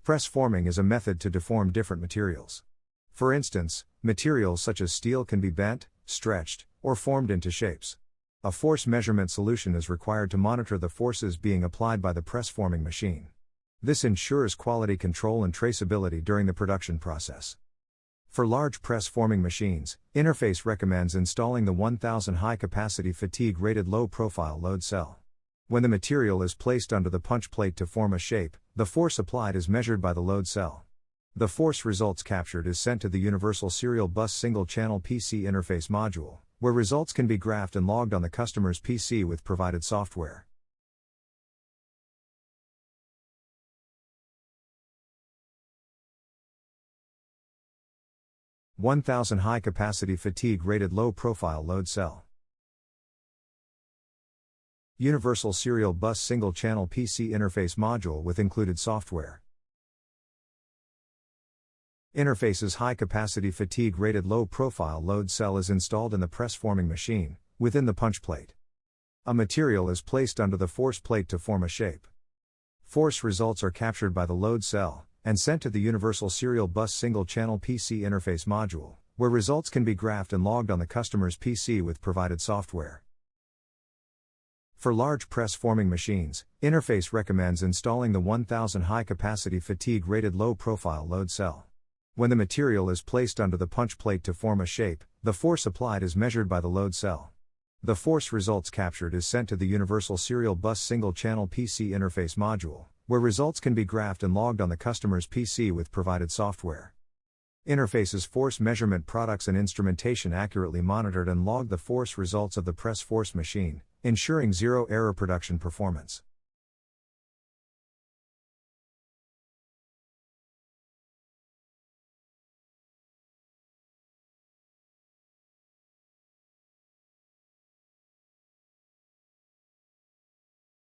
Press forming is a method to deform different materials. For instance, materials such as steel can be bent, stretched, or formed into shapes. A force measurement solution is required to monitor the forces being applied by the press forming machine. This ensures quality control and traceability during the production process. For large press forming machines, Interface recommends installing the 1000 high-capacity fatigue-rated low-profile load cell. When the material is placed under the punch plate to form a shape, the force applied is measured by the load cell. The force results captured is sent to the Universal Serial Bus Single-Channel PC Interface module, where results can be graphed and logged on the customer's PC with provided software. – 1000 high-capacity fatigue-rated low-profile load cell. Universal Serial Bus Single-Channel PC Interface module with included software. Interface's high-capacity fatigue-rated low-profile load cell is installed in the press-forming machine, within the punch plate. A material is placed under the force plate to form a shape. Force results are captured by the load cell, and sent to the Universal Serial Bus Single-Channel PC Interface module, where results can be graphed and logged on the customer's PC with provided software. For large press forming machines, Interface recommends installing the 1000 high-capacity fatigue-rated low-profile load cell. When the material is placed under the punch plate to form a shape, the force applied is measured by the load cell. The force results captured is sent to the Universal Serial Bus Single-Channel PC Interface module, where results can be graphed and logged on the customer's PC with provided software. Interface's force measurement products and instrumentation accurately monitored and logged the force results of the press force machine, ensuring zero-error production performance.